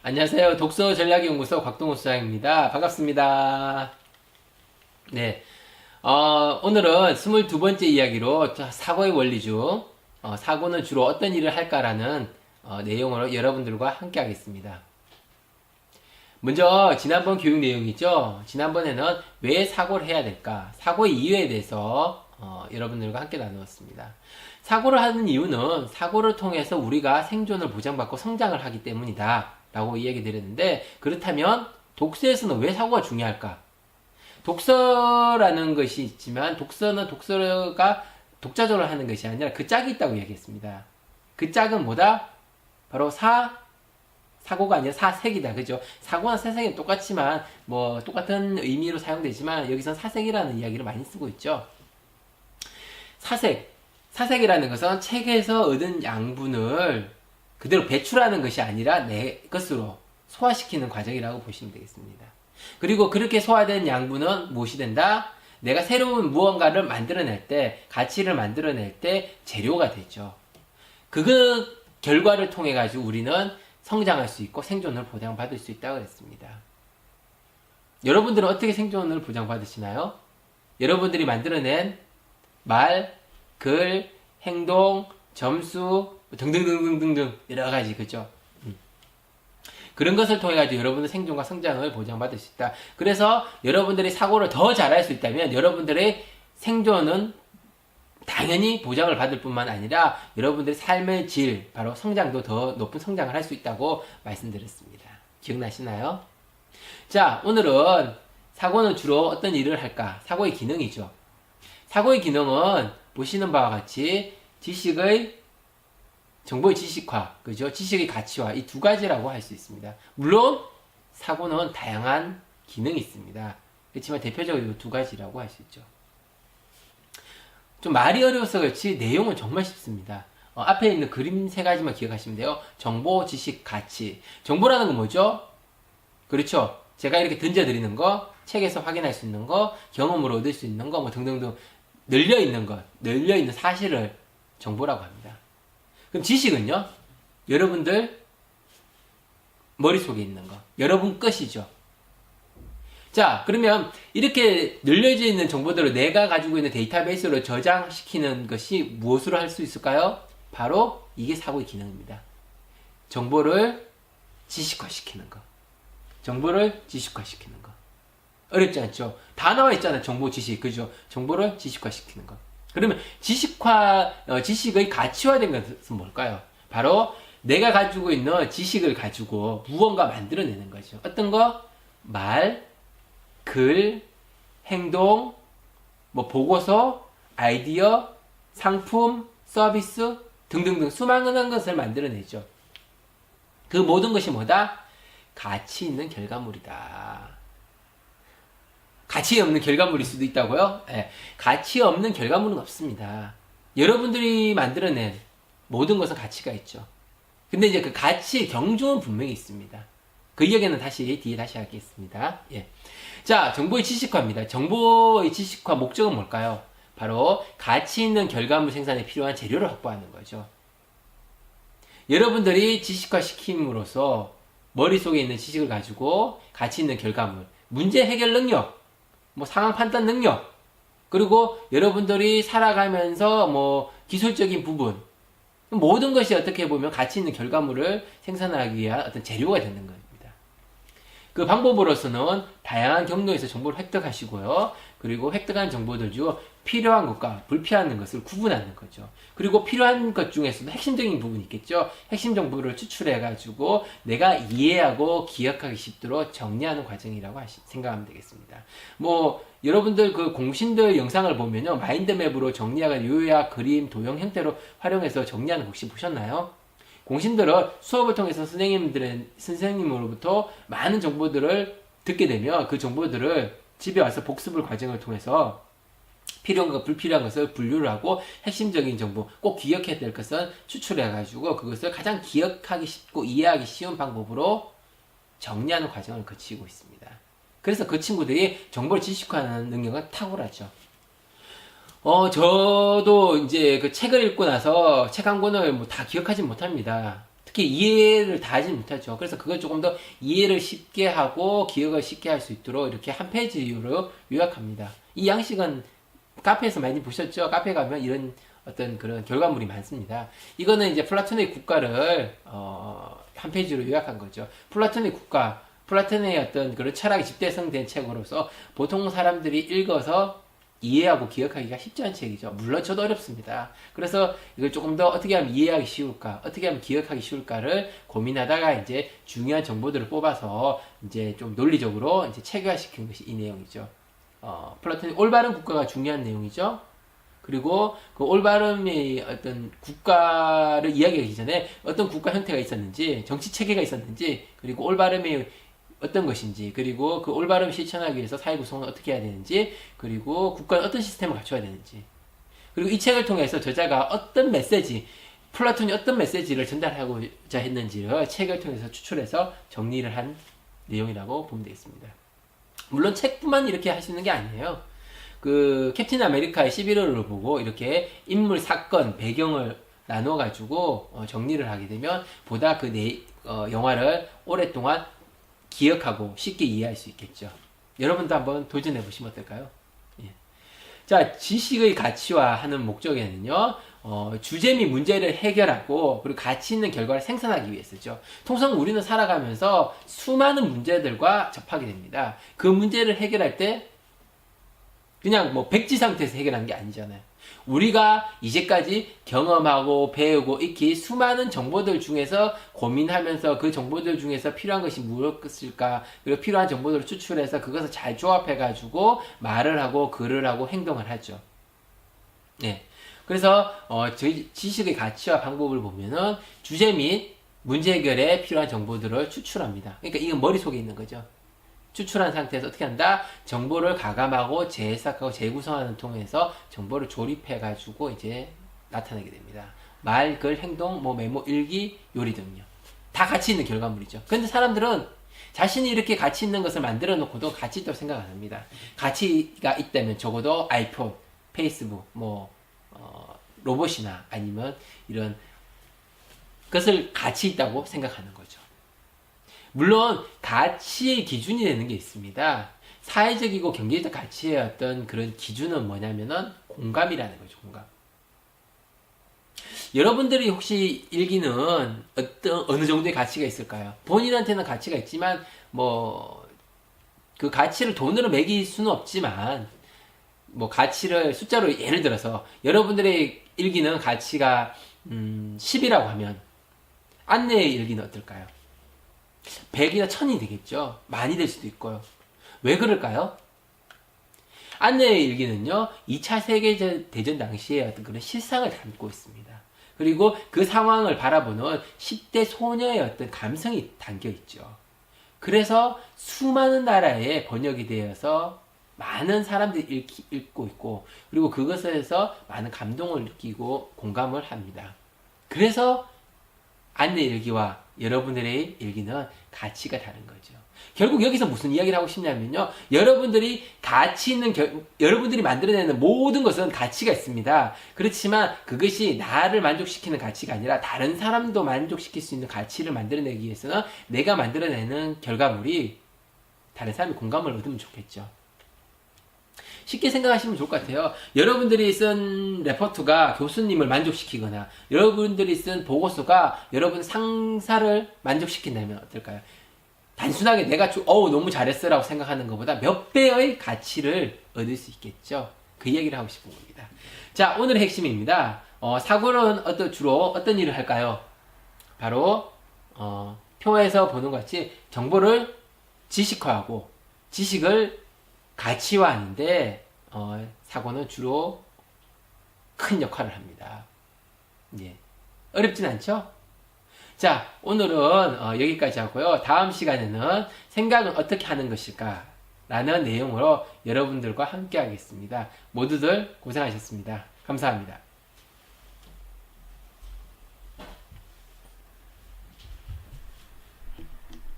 안녕하세요. 독서 전략연구소 곽동호 수장입니다. 반갑습니다. 네. 오늘은 22번째 이야기로 사고의 원리 중, 사고는 주로 어떤 일을 할까라는 내용으로 여러분들과 함께 하겠습니다. 먼저, 지난번 교육 내용이죠. 지난번에는 왜 사고를 해야 될까? 사고의 이유에 대해서 여러분들과 함께 나누었습니다. 사고를 하는 이유는 사고를 통해서 우리가 생존을 보장받고 성장을 하기 때문이다. 라고 이야기 드렸는데, 그렇다면 독서에서는 왜 사고가 중요할까? 독서라는 것이 있지만 독서는 독서가 독자적으로 하는 것이 아니라 그 짝이 있다고 얘기했습니다. 그 짝은 뭐다? 바로 사고가 아니라 사색이다. 그죠? 사고와 사색은 똑같지만 똑같은 의미로 사용되지만 여기선 사색이라는 이야기를 많이 쓰고 있죠. 사색이라는 것은 책에서 얻은 양분을 그대로 배출하는 것이 아니라 내 것으로 소화시키는 과정이라고 보시면 되겠습니다. 그리고 그렇게 소화된 양분은 무엇이 된다? 내가 새로운 무언가를 만들어낼 때, 가치를 만들어낼 때 재료가 되죠. 그 결과를 통해 가지고 우리는 성장할 수 있고 생존을 보장받을 수 있다고 했습니다. 여러분들은 어떻게 생존을 보장받으시나요? 여러분들이 만들어낸 말, 글, 행동, 점수 등등등등등등 여러 가지, 그죠? 그런 것을 통해 가지고 여러분의 생존과 성장을 보장받을 수 있다. 그래서 여러분들이 사고를 더 잘할 수 있다면 여러분들의 생존은 당연히 보장을 받을 뿐만 아니라 여러분들의 삶의 질, 바로 성장도 더 높은 성장을 할 수 있다고 말씀드렸습니다. 기억나시나요? 자, 오늘은 사고는 주로 어떤 일을 할까? 사고의 기능이죠. 사고의 기능은 보시는 바와 같이 정보의 지식화, 그죠? 지식의 가치화, 이 두 가지라고 할 수 있습니다. 물론, 사고는 다양한 기능이 있습니다. 그렇지만 대표적으로 이 두 가지라고 할 수 있죠. 좀 말이 어려워서 그렇지, 내용은 정말 쉽습니다. 앞에 있는 그림 세 가지만 기억하시면 돼요. 정보, 지식, 가치. 정보라는 건 뭐죠? 그렇죠? 제가 이렇게 던져드리는 거, 책에서 확인할 수 있는 거, 경험으로 얻을 수 있는 거, 등등등, 널려있는 사실을 정보라고 합니다. 그럼 지식은요? 여러분들 머릿속에 있는 거. 여러분 것이죠. 자, 그러면 이렇게 늘려져 있는 정보들을 내가 가지고 있는 데이터베이스로 저장시키는 것이 무엇으로 할 수 있을까요? 바로 이게 사고의 기능입니다. 정보를 지식화시키는 거. 정보를 지식화시키는 거. 어렵지 않죠? 다 나와 있잖아요. 정보, 지식. 그죠? 정보를 지식화시키는 거. 그러면 지식의 가치화된 것은 뭘까요? 바로 내가 가지고 있는 지식을 가지고 무언가 만들어내는 거죠. 어떤 거? 말, 글, 행동, 보고서, 아이디어, 상품, 서비스 등등등 수많은 것을 만들어내죠. 그 모든 것이 뭐다? 가치 있는 결과물이다. 가치 없는 결과물일 수도 있다고요? 네. 가치 없는 결과물은 없습니다. 여러분들이 만들어낸 모든 것은 가치가 있죠. 근데 이제 그 가치의 경중은 분명히 있습니다. 그 이야기는 뒤에 다시 하겠습니다. 예. 자, 정보의 지식화입니다. 정보의 지식화 목적은 뭘까요? 바로 가치 있는 결과물 생산에 필요한 재료를 확보하는 거죠. 여러분들이 지식화 시킴으로써 머릿속에 있는 지식을 가지고 가치 있는 결과물, 문제 해결 능력, 상황 판단 능력, 그리고 여러분들이 살아가면서 기술적인 부분, 모든 것이 어떻게 보면 가치 있는 결과물을 생산하기 위한 어떤 재료가 되는 겁니다. 그 방법으로서는 다양한 경로에서 정보를 획득하시고요. 그리고 획득한 정보들 중 필요한 것과 불필요한 것을 구분하는 거죠. 그리고 필요한 것 중에서도 핵심적인 부분이 있겠죠. 핵심 정보를 추출해가지고 내가 이해하고 기억하기 쉽도록 정리하는 과정이라고 생각하면 되겠습니다. 여러분들 그 공신들 영상을 보면요. 마인드맵으로 정리하고 요약, 그림, 도형 형태로 활용해서 정리하는 거 혹시 보셨나요? 공신들은 수업을 통해서 선생님으로부터 많은 정보들을 듣게 되면 그 정보들을 집에 와서 복습을 과정을 통해서 필요한 것, 불필요한 것을 분류를 하고 핵심적인 정보, 꼭 기억해야 될 것은 추출해가지고 그것을 가장 기억하기 쉽고 이해하기 쉬운 방법으로 정리하는 과정을 거치고 있습니다. 그래서 그 친구들이 정보를 지식화하는 능력은 탁월하죠. 저도 이제 그 책을 읽고 나서 책 한 권을 다 기억하지 못합니다. 특히 이해를 다 하지 못하죠. 그래서 그걸 조금 더 이해를 쉽게 하고 기억을 쉽게 할 수 있도록 이렇게 한 페이지로 요약합니다. 이 양식은 카페에서 많이 보셨죠? 카페 가면 이런 어떤 그런 결과물이 많습니다. 이거는 이제 플라톤의 국가를 한 페이지로 요약한 거죠. 플라톤의 국가, 플라톤의 어떤 그런 철학이 집대성된 책으로서 보통 사람들이 읽어서 이해하고 기억하기가 쉽지 않은 책이죠. 물론 저도 어렵습니다. 그래서 이걸 조금 더 어떻게 하면 이해하기 쉬울까, 어떻게 하면 기억하기 쉬울까를 고민하다가 이제 중요한 정보들을 뽑아서 이제 좀 논리적으로 이제 체계화시킨 것이 이 내용이죠. 플라톤의 올바른 국가가 중요한 내용이죠. 그리고 그 올바름의 어떤 국가를 이야기하기 전에 어떤 국가 형태가 있었는지, 정치 체계가 있었는지, 그리고 올바름의 어떤 것인지, 그리고 그 올바름을 실천하기 위해서 사회 구성은 어떻게 해야 되는지, 그리고 국가는 어떤 시스템을 갖춰야 되는지, 그리고 이 책을 통해서 저자가 어떤 메시지, 플라톤이 어떤 메시지를 전달하고자 했는지를 책을 통해서 추출해서 정리를 한 내용이라고 보면 되겠습니다. 물론 책뿐만 이렇게 할 수 있는 게 아니에요. 그 캡틴 아메리카의 11호를 보고 이렇게 인물, 사건, 배경을 나눠가지고 정리를 하게 되면 보다 그 영화를 오랫동안 기억하고 쉽게 이해할 수 있겠죠. 여러분도 한번 도전해 보시면 어떨까요? 예. 자, 지식의 가치화하는 목적에는요, 주제 및 문제를 해결하고 그리고 가치 있는 결과를 생산하기 위해서죠. 통상 우리는 살아가면서 수많은 문제들과 접하게 됩니다. 그 문제를 해결할 때 그냥 뭐 백지 상태에서 해결하는 게 아니잖아요. 우리가 이제까지 경험하고 배우고 익히 수많은 정보들 중에서 고민하면서 그 정보들 중에서 필요한 것이 무엇일까, 그리고 필요한 정보들을 추출해서 그것을 잘 조합해가지고 말을 하고 글을 하고 행동을 하죠. 네. 그래서 저희 지식의 가치와 방법을 보면은 주제 및 문제 해결에 필요한 정보들을 추출합니다. 그러니까 이건 머릿속에 있는 거죠. 추출한 상태에서 어떻게 한다? 정보를 가감하고 재해석하고 재구성하는 통해서 정보를 조립해가지고 이제 나타내게 됩니다. 말, 글, 행동, 뭐 메모, 일기, 요리 등요. 다 가치 있는 결과물이죠. 근데 사람들은 자신이 이렇게 가치 있는 것을 만들어 놓고도 가치 있다고 생각 안 합니다. 가치가 있다면 적어도 아이폰, 페이스북, 로봇이나 아니면 이런 것을 가치 있다고 생각하는 거죠. 물론 가치의 기준이 되는 게 있습니다. 사회적이고 경제적 가치의 어떤 그런 기준은 뭐냐면은 공감이라는 거죠. 공감. 여러분들이 혹시 일기는 어느 정도의 가치가 있을까요? 본인한테는 가치가 있지만 그 가치를 돈으로 매길 수는 없지만 가치를 숫자로 예를 들어서 여러분들의 일기는 가치가 10이라고 하면 안내의 일기는 어떨까요? 100이나 1000이 되겠죠. 많이 될 수도 있고요. 왜 그럴까요? 안내의 일기는요, 2차 세계대전 당시의 어떤 그런 실상을 담고 있습니다. 그리고 그 상황을 바라보는 10대 소녀의 어떤 감성이 담겨 있죠. 그래서 수많은 나라에 번역이 되어서 많은 사람들이 읽고 있고, 그리고 그것에서 많은 감동을 느끼고 공감을 합니다. 그래서 안내 일기와 여러분들의 일기는 가치가 다른 거죠. 결국 여기서 무슨 이야기를 하고 싶냐면요. 여러분들이 가치 있는, 여러분들이 만들어내는 모든 것은 가치가 있습니다. 그렇지만 그것이 나를 만족시키는 가치가 아니라 다른 사람도 만족시킬 수 있는 가치를 만들어내기 위해서는 내가 만들어내는 결과물이 다른 사람이 공감을 얻으면 좋겠죠. 쉽게 생각하시면 좋을 것 같아요. 여러분들이 쓴 레포트가 교수님을 만족시키거나 여러분들이 쓴 보고서가 여러분 상사를 만족시킨다면 어떨까요? 단순하게 내가 너무 잘했어 라고 생각하는 것보다 몇 배의 가치를 얻을 수 있겠죠. 그 얘기를 하고 싶은 겁니다. 자, 오늘의 핵심입니다. 사고는 주로 어떤 일을 할까요? 바로 표에서 보는 것 같이 정보를 지식화하고 지식을 가치화하는데 사고는 주로 큰 역할을 합니다. 예. 어렵진 않죠? 자, 오늘은 여기까지 하고요. 다음 시간에는 생각은 어떻게 하는 것일까? 라는 내용으로 여러분들과 함께 하겠습니다. 모두들 고생하셨습니다. 감사합니다.